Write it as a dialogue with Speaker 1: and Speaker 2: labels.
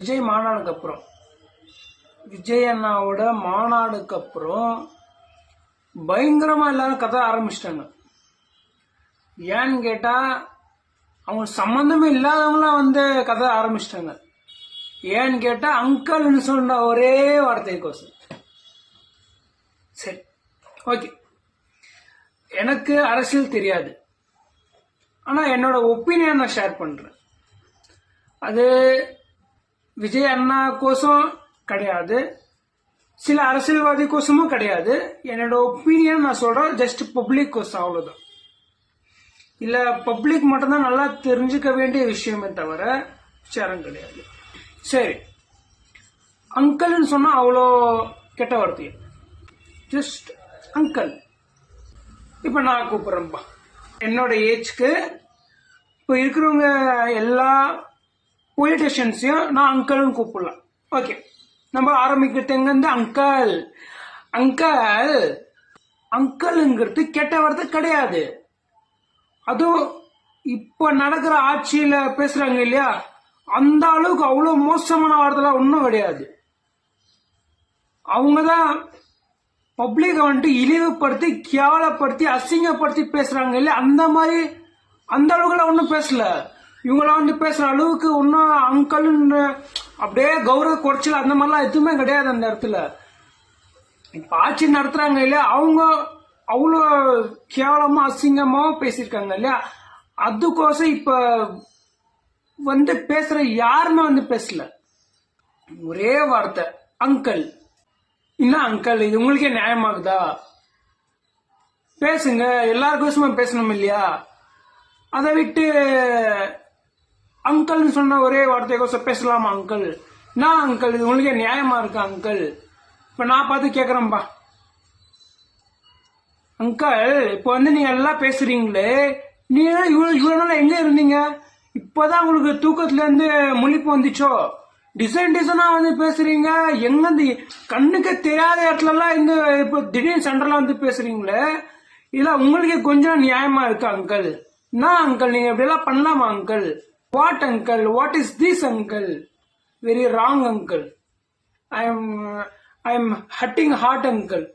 Speaker 1: விஜய் மாநாடுக்கு அப்புறம் விஜய் அண்ணாவோட மாநாடுக்கு அப்புறம் பயங்கரமா எல்லாரும் கதை ஆரம்பிச்சிட்டாங்க. ஏன்னு கேட்டா அவங்க சம்பந்தமே இல்லாதவங்களாம் வந்து கதை ஆரம்பிச்சிட்டாங்க. ஏன்னு கேட்டா அங்கிள்னு சொன்ன ஒரே வார்த்தைக்கோசம். சரி, ஓகே, எனக்கு அரசியல் தெரியாது, ஆனா என்னோட ஒப்பீனியன் நான் ஷேர் பண்றேன். அது விஜய் அண்ணா கோசம் கிடையாது, சில அரசியல்வாதி கோசமும் கிடையாது. என்னோட ஒப்பீனியன் நான் சொல்றேன், ஜஸ்ட் பப்ளிக் கோசம், அவ்வளவுதான். இல்ல பப்ளிக் மட்டும்தான் நல்லா தெரிஞ்சுக்க வேண்டிய விஷயமே தவிர சேரம் கிடையாது. சரி, அங்கிள்னு சொன்னா அவ்வளோ கெட்ட வார்த்தை, ஜஸ்ட் அங்கிள். இப்ப நான் கூப்பிடுறேன்பா, என்னோட ஏஜ்க்கு இப்போ இருக்கிறவங்க எல்லா பொலிட்டிஷியன்ஸையும் நான் அங்கிள்னு கூப்பிடலாம். ஓகே, நம்ம ஆரம்பிக்கிறது எங்க அங்கிள். அங்கிள் அங்கிள்ங்கிறது கெட்ட வார்த்தை கிடையாது. அதுவும் இப்ப நடக்கிற ஆட்சியில பேசுறாங்க இல்லையா, அந்த அளவுக்கு அவ்வளவு மோசமான வார்த்தைலாம் ஒன்றும் கிடையாது. அவங்கதான் பப்ளிக்கை வந்துட்டு இழிவுபடுத்தி கேவலப்படுத்தி அசிங்கப்படுத்தி பேசுறாங்க இல்லையா, அந்த அளவுக்குலாம் ஒன்றும் பேசல. இவங்களாம் வந்து பேசுற அளவுக்கு ஒன்னும் அங்கிள் அப்படியே கௌரவ குறைச்சல் அந்த மாதிரிலாம் எதுவுமே கிடையாது. அந்த இடத்துல இப்ப ஆட்சி நடத்துறாங்க இல்லையா, அவங்க அவ்வளோ கேவலமா அசிங்கமா பேசியிருக்காங்க இல்லையா, அதுக்கோசம் இப்ப வந்து பேசுற யாருமே வந்து பேசல. ஒரே வார்த்தை அங்கிள். என்ன அங்கிள், இது உங்களுக்கே நியாயமாகுதா? பேசுங்க, எல்லாருக்கோசமா பேசணும் இல்லையா? அதை விட்டு அங்கிள்னு சொன்ன ஒரே வார்த்தைக்கோசம் பேசலாமா அங்கிள்? நான் அங்கிள், இது உங்களுக்கே நியாயமா இருக்கா அங்கிள்? இப்ப நான் பார்த்து கேக்குறேன்பா, அங்கிள் இப்ப வந்து நீங்க எல்லாம் பேசுறீங்களே, நீங்க இவ்வளவு நாள் எங்க இருந்தீங்க? இப்பதான் உங்களுக்கு தூக்கத்துல இருந்து முழிப்பு வந்துச்சோ? டிசைனா வந்து பேசுறீங்க, எங்க கண்ணுக்கு தெரியாத இடத்துல எல்லாம் இந்த இப்ப திடீர்னு சென்டர்லாம் வந்து பேசுறீங்களே, இல்ல உங்களுக்கு கொஞ்சம் நியாயமா இருக்கு அங்கிள்? நான் அங்கிள், நீங்க இப்படி எல்லாம் பண்ணலாமா uncle? What uncle, what is this uncle? Very wrong uncle. I am hurting heart uncle.